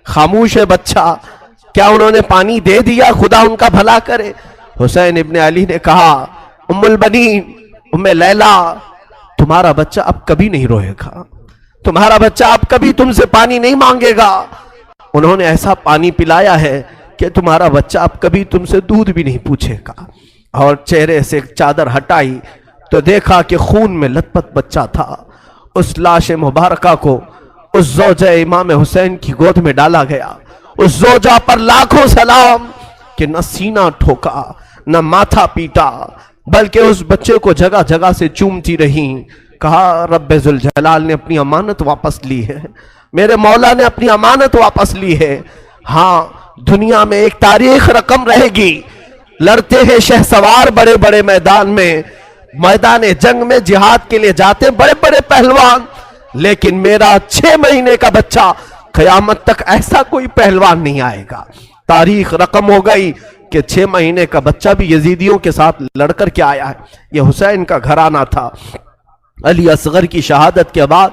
خاموش ہے بچہ، کیا انہوں نے پانی دے دیا؟ خدا ان کا بھلا کرے۔ حسین ابن علی نے کہا ام البنین، ام لیلا، تمہارا بچہ اب کبھی نہیں روئے گا، تمہارا بچہ اب کبھی تم سے پانی نہیں مانگے گا۔ انہوں نے ایسا پانی پلایا ہے کہ تمہارا بچہ اب کبھی تم سے دودھ بھی نہیں پوچھے گا۔ اور چہرے سے چادر ہٹائی تو دیکھا کہ خون میں لت پت بچہ تھا۔ اس لاش مبارکہ کو اس زوجہ امام حسین کی گود میں ڈالا گیا۔ اس زوجہ پر لاکھوں سلام کہ نہ سینہ ٹھوکا نہ ماتھا پیٹا، بلکہ اس بچے کو جگہ جگہ سے چومتی رہیں۔ کہا رب ذوالجلال نے اپنی امانت واپس لی ہے، میرے مولا نے اپنی امانت واپس لی ہے۔ ہاں، دنیا میں ایک تاریخ رقم رہے گی، لڑتے ہیں شہسوار بڑے بڑے میدان میں، میدان جنگ میں جہاد کے لیے جاتے بڑے بڑے پہلوان، لیکن میرا 6 مہینے کا بچہ قیامت تک ایسا کوئی پہلوان نہیں آئے گا۔ تاریخ رقم ہو گئی کہ 6 مہینے کا بچہ بھی یزیدیوں کے ساتھ لڑ کر کے آیا ہے۔ یہ حسین کا گھرانہ تھا۔ علی اصغر کی شہادت کے بعد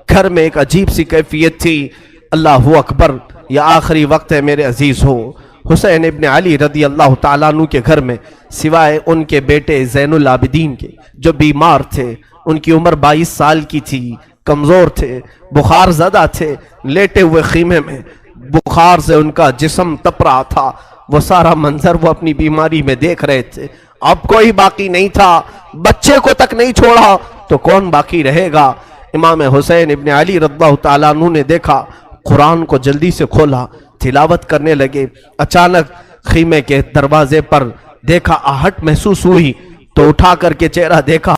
گھر میں ایک عجیب سی کیفیت تھی۔ اللہ اکبر، یہ آخری وقت ہے میرے عزیز ہو۔ حسین ابن علی رضی اللہ تعالیٰ عنہ کے گھر میں سوائے ان کے بیٹے زین العابدین کے جو بیمار تھے، ان کی عمر 22 سال کی تھی، کمزور تھے، بخار زدہ تھے، لیٹے ہوئے خیمے میں بخار سے ان کا جسم تپ رہا تھا، وہ سارا منظر وہ اپنی بیماری میں دیکھ رہے تھے۔ اب کوئی باقی نہیں تھا، بچے کو تک نہیں چھوڑا تو کون باقی رہے گا؟ امام حسین ابن علی رضی اللہ تعالیٰ عنہ نے دیکھا، قرآن کو جلدی سے کھولا، تلاوت کرنے لگے۔ اچانک خیمے کے دروازے پر دیکھا، آہٹ محسوس ہوئی تو اٹھا کر کے چہرہ دیکھا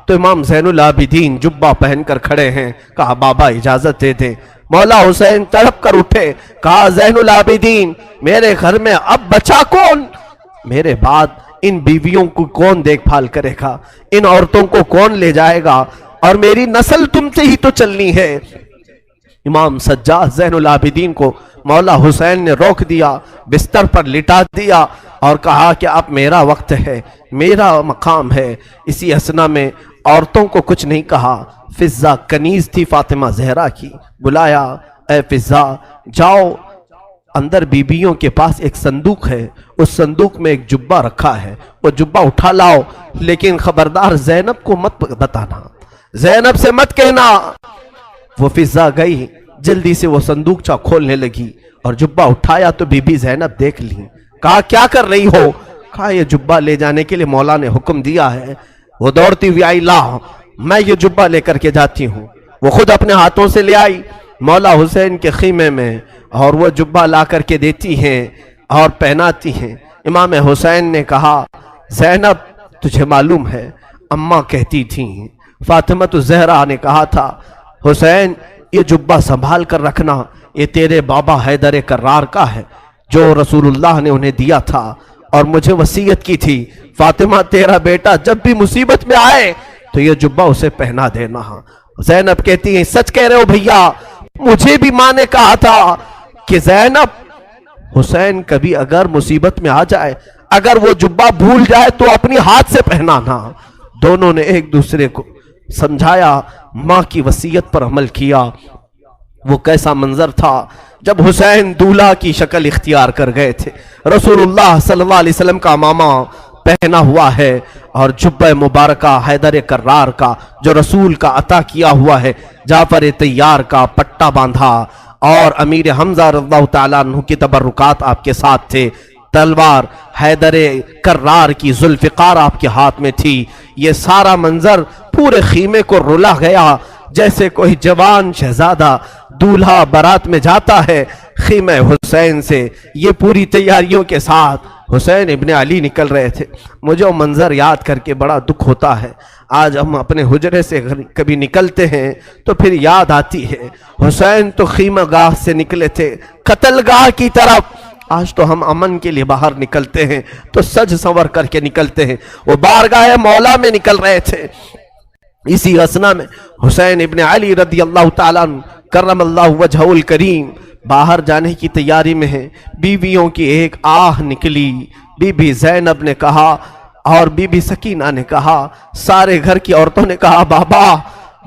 تو امام زین العابدین جبہ پہن کر کھڑے ہیں۔ کہا بابا اجازت دے دیں۔ مولا حسین تڑپ کر اٹھے، کہا زین العابدین میرے گھر میں اب بچا کون؟ میرے بعد ان بیویوں کو کون دیکھ بھال کرے گا؟ ان عورتوں کو کون لے جائے گا؟ اور میری نسل تم سے ہی تو چلنی ہے۔ امام سجاد زین العابدین کو مولا حسین نے روک دیا، بستر پر لٹا دیا اور کہا کہ اب میرا وقت ہے، میرا مقام ہے۔ اسی اسنا میں عورتوں کو کچھ نہیں کہا۔ فضہ کنیز تھی فاطمہ زہرا کی، بلایا، اے فضہ جاؤ، اندر بیبیوں کے پاس ایک صندوق ہے، اس صندوق میں ایک جبہ رکھا ہے، وہ جبہ اٹھا لاؤ، لیکن خبردار زینب کو مت بتانا، زینب سے مت کہنا۔ وہ فضہ گئی، جلدی سے وہ صندوقچہ کھولنے لگی اور جبہ اٹھایا تو بی بی زینب دیکھ لی۔ کہا کیا کر رہی ہو؟ کہا یہ جبہ لے جانے کے لیے مولا نے حکم دیا ہے۔ وہ دوڑتی ہوئی آئی، لا میں یہ جبہ لے کر کے جاتی ہوں۔ وہ خود اپنے ہاتھوں سے لے آئی مولا حسین کے خیمے میں اور وہ جبہ لا کر کے دیتی ہیں اور پہناتی ہیں۔ امام حسین نے کہا زینب تجھے معلوم ہے اماں کہتی تھیں، فاطمہ زہرا نے کہا تھا حسین یہ جبہ سنبھال کر رکھنا، یہ تیرے بابا حیدر کرار کا ہے جو رسول اللہ نے انہیں دیا تھا اور مجھے وصیت کی تھی، فاطمہ تیرا بیٹا جب بھی مصیبت میں آئے تو یہ جبہ اسے پہنا دینا۔ زینب کہتی ہیں سچ کہہ رہے ہو بھیا، مجھے بھی ماں نے کہا تھا کہ زینب حسین کبھی اگر مصیبت میں آ جائے، اگر وہ جبہ بھول جائے تو اپنی ہاتھ سے پہنانا۔ دونوں نے ایک دوسرے کو سمجھایا، ماں کی وصیت پر عمل کیا۔ وہ کیسا منظر تھا جب حسین دولہا کی شکل اختیار کر گئے تھے، رسول اللہ صلی اللہ علیہ وسلم کا امامہ پہنا ہوا ہے اور جبہ مبارکہ حیدر کرار کا جو رسول کا عطا کیا ہوا ہے، جعفر طیار کا پٹا باندھا اور امیر حمزہ رضی اللہ تعالیٰ عنہ کی تبرکات آپ کے ساتھ تھے، تلوار حیدر کرار کی ذوالفقار آپ کے ہاتھ میں تھی۔ یہ سارا منظر پورے خیمے کو رلا گیا، جیسے کوئی جوان شہزادہ دولہا بارات میں جاتا ہے خیمہ حسین سے۔ یہ پوری تیاریوں کے ساتھ حسین ابن علی نکل رہے تھے۔ مجھے وہ منظر یاد کر کے بڑا دکھ ہوتا ہے۔ آج ہم اپنے حجرے سے کبھی نکلتے ہیں تو پھر یاد آتی ہے حسین تو خیمہ گاہ سے نکلے تھے قتل گاہ کی طرف، آج تو ہم امن کے لیے باہر نکلتے ہیں تو سج سنور کر کے نکلتے ہیں، وہ بارگاہ مولا میں نکل رہے تھے۔ اسی اسنا میں حسین ابن علی رضی اللہ تعالیٰ عنہ کرم اللہ وجہہ الکریم باہر جانے کی تیاری میں ہیں۔ بیویوں کی ایک آہ نکلی، بی بی زینب نے کہا اور بی بی سکینہ نے کہا، سارے گھر کی عورتوں نے کہا بابا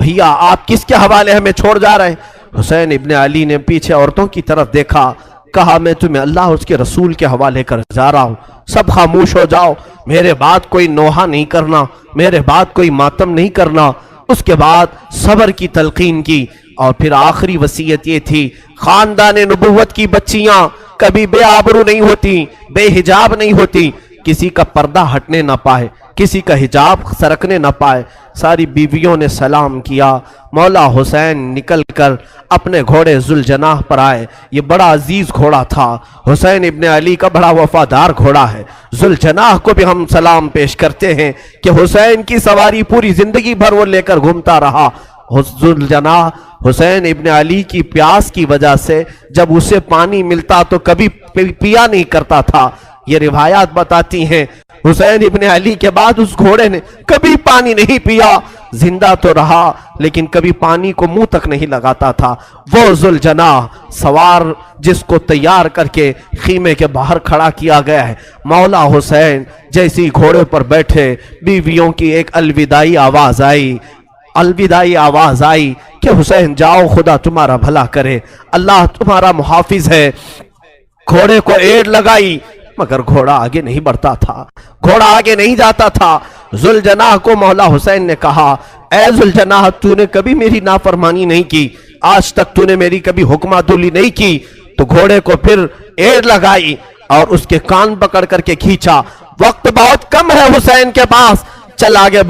بھیا آپ کس کے حوالے ہمیں چھوڑ جا رہے ہیں؟ حسین ابن علی نے پیچھے عورتوں کی طرف دیکھا، کہا میں تمہیں اللہ اس کے رسول کے حوالے کر جا رہا ہوں، سب خاموش ہو جاؤ، میرے بعد کوئی نوحہ نہیں کرنا، میرے بعد کوئی ماتم نہیں کرنا۔ اس کے بعد صبر کی تلقین کی، اور پھر آخری وصیت یہ تھی، خاندان نبوت کی بچیاں کبھی بے آبرو نہیں ہوتی، بے حجاب نہیں ہوتی، کسی کا پردہ ہٹنے نہ پائے، کسی کا حجاب سرکنے نہ پائے۔ ساری بیویوں نے سلام کیا، مولا حسین نکل کر اپنے گھوڑے ذوالجناح پر آئے۔ یہ بڑا عزیز گھوڑا تھا، حسین ابن علی کا بڑا وفادار گھوڑا ہے۔ ذوالجناح کو بھی ہم سلام پیش کرتے ہیں کہ حسین کی سواری پوری زندگی بھر وہ لے کر گھومتا رہا۔ ذوالجناح حسین ابن علی کی پیاس کی وجہ سے جب اسے پانی ملتا تو کبھی پیا نہیں کرتا تھا۔ یہ روایات بتاتی ہیں حسین ابن علی کے بعد اس گھوڑے نے کبھی پانی نہیں پیا، زندہ تو رہا لیکن کبھی پانی کو منہ تک نہیں لگاتا تھا۔ وہ ذوالجناح سوار جس کو تیار کر کے خیمے کے باہر کھڑا کیا گیا ہے، مولا حسین جیسی گھوڑے پر بیٹھے، بیویوں کی ایک الوداعی آواز آئی کہ حسین جاؤ، خدا تمہارا بھلا کرے، اللہ تمہارا محافظ ہے۔ گھوڑے کو ایڑ لگائی مگر گھوڑا آگے نہیں بڑھتا تھا، گھوڑا آگے نہیں جاتا تھا۔ ذوالجناح کو مولا حسین نے کہا، اے ذوالجناح تو نے کبھی میری نافرمانی نہیں کی، آج تک تو نے میری کبھی حکم عدولی نہیں کی۔ تو گھوڑے کو پھر ایڑ لگائی اور اس کے کان پکڑ کر کے کھینچا، وقت بہت کم ہے حسین کے پاس، چل آگے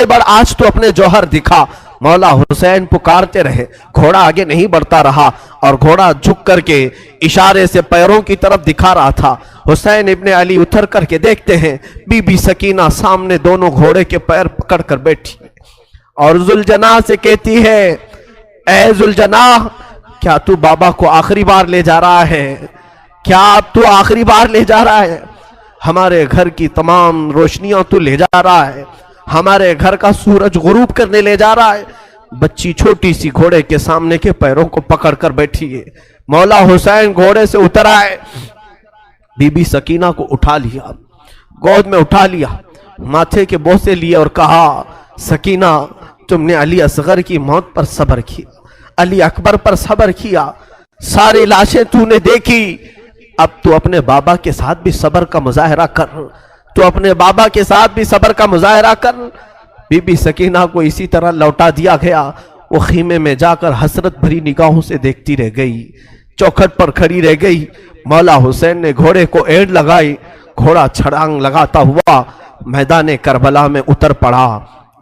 بڑھ، آج تو اپنے جوہر دکھا۔ مولا حسین پکارتے رہے، گھوڑا آگے نہیں بڑھتا رہا اور گھوڑا جھک کر کے اشارے سے پیروں کی طرف دکھا رہا تھا۔ حسین ابن علی اتر کر کے دیکھتے ہیں بی بی سکینہ سامنے دونوں گھوڑے کے پیر پکڑ کر بیٹھی اور ذوالجناح سے کہتی ہے، اے ذوالجناح کیا تو بابا کو آخری بار لے جا رہا ہے؟ کیا اب تو آخری بار لے جا رہا ہے؟ ہمارے گھر کی تمام روشنیاں تو لے جا رہا ہے، ہمارے گھر کا سورج غروب کرنے لے جا رہا ہے۔ بچی چھوٹی سی گھوڑے کے سامنے کے پیروں کو پکڑ کر بیٹھی ہے۔ مولا حسین گھوڑے سے اتر آئے، بی بی سکینہ کو اٹھا لیا، گود میں اٹھا لیا، ماتھے کے بوسے لیے اور کہا، سکینہ تم نے علی اصغر کی موت پر صبر کیا، علی اکبر پر صبر کیا، ساری لاشیں تو نے دیکھی، اب تو اپنے بابا کے ساتھ بھی صبر کا مظاہرہ کر، تو اپنے بابا کے ساتھ بھی صبر کا مظاہرہ کر۔ بی بی سکینہ کو اسی طرح لوٹا دیا گیا، وہ خیمے میں جا کر حسرت بھری نگاہوں سے دیکھتی رہ گئی، چوکھٹ پر کھڑی رہ گئی۔ مولا حسین نے گھوڑے کو ایڑ لگائی، گھوڑا چھڑانگ لگاتا ہوا میدان کربلا میں اتر پڑا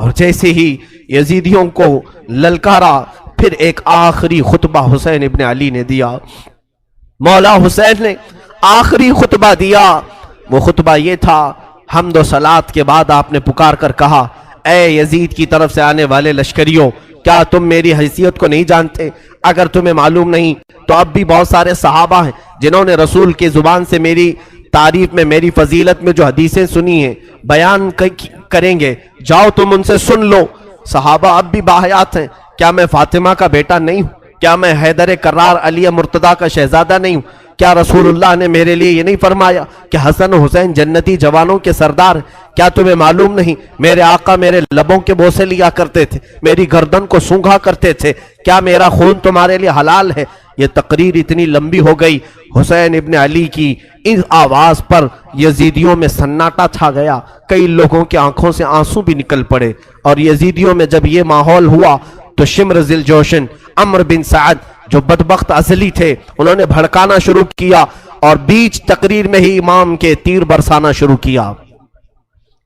اور جیسے ہی یزیدیوں کو للکارا، پھر ایک آخری خطبہ حسین ابن علی نے دیا۔ مولا حسین نے آخری خطبہ دیا، وہ خطبہ یہ تھا، حمد و صلات کے بعد آپ نے پکار کر کہا، اے یزید کی طرف سے آنے والے لشکریوں، کیا تم میری حیثیت کو نہیں جانتے؟ اگر تمہیں معلوم نہیں تو اب بھی بہت سارے صحابہ ہیں جنہوں نے رسول کی زبان سے میری تعریف میں، میری فضیلت میں جو حدیثیں سنی ہیں بیان کریں گے، جاؤ تم ان سے سن لو۔ صحابہ اب بھی باحیات ہیں، کیا میں فاطمہ کا بیٹا نہیں ہوں؟ کیا میں حیدر کرار علی مرتضیٰ کا شہزادہ نہیں ہوں؟ کیا رسول اللہ نے میرے لیے یہ نہیں فرمایا کہ حسن و حسین جنتی جوانوں کے سردار ہیں؟ کیا تمہیں معلوم نہیں میرے آقا میرے لبوں کے بوسے لیا کرتے تھے، میری گردن کو سونگھا کرتے تھے؟ کیا میرا خون تمہارے لیے حلال ہے؟ یہ تقریر اتنی لمبی ہو گئی، حسین ابن علی کی اس آواز پر یزیدیوں میں سناٹا چھا گیا، کئی لوگوں کی آنکھوں سے آنسو بھی نکل پڑے، اور یزیدیوں میں جب یہ ماحول ہوا تو شمر ذی الجوشن عمرو بن سعد جو بدبخت ازلی تھے، انہوں نے بھڑکانا شروع کیا اور بیچ تقریر میں ہی امام کے تیر برسانا شروع کیا۔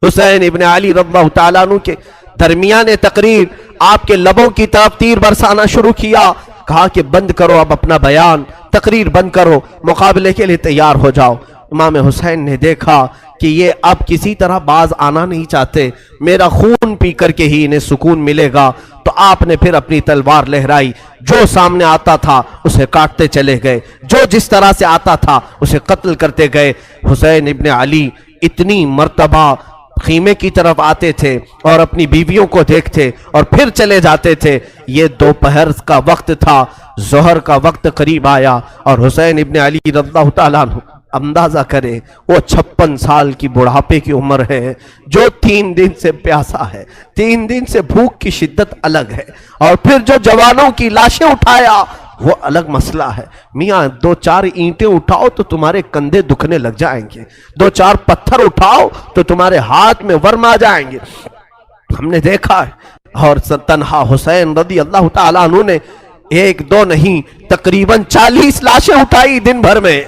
حسین ابن علی رضی اللہ تعالیٰ عنہ کے درمیان تقریر آپ کے لبوں کی طرف تیر برسانا شروع کیا، کہا کہ بند کرو اب اپنا بیان، تقریر بند کرو، مقابلے کے لیے تیار ہو جاؤ۔ امام حسین نے دیکھا کہ یہ اب کسی طرح باز آنا نہیں چاہتے، میرا خون پی کر کے ہی انہیں سکون ملے گا، تو آپ نے پھر اپنی تلوار لہرائی، جو سامنے آتا تھا اسے کاٹتے چلے گئے، جو جس طرح سے آتا تھا اسے قتل کرتے گئے۔ حسین ابن علی اتنی مرتبہ خیمے کی طرف آتے تھے اور اپنی بیویوں کو دیکھتے اور پھر چلے جاتے تھے۔ یہ دوپہر کا وقت تھا، ظہر کا وقت قریب آیا اور حسین ابن علی رضی اللہ تعالیٰ عنہ اندازہ کریں وہ 56 سال کی بڑھاپے کی عمر ہے، جو 3 دن سے پیاسا ہے، 3 دن سے بھوک کی شدت الگ ہے، اور پھر جو جوانوں کی لاشیں اٹھایا وہ الگ مسئلہ ہے۔ میاں 2-4 اینٹیں اٹھاؤ تو تمہارے کندھے دکھنے لگ جائیں گے، 2-4 پتھر اٹھاؤ تو تمہارے ہاتھ میں ورم آ جائیں گے۔ ہم نے دیکھا ہے، اور تنہا حسین رضی اللہ تعالیٰ عنہ نے 1-2 نہیں تقریباً 40 لاشیں اٹھائی دن بھر میں۔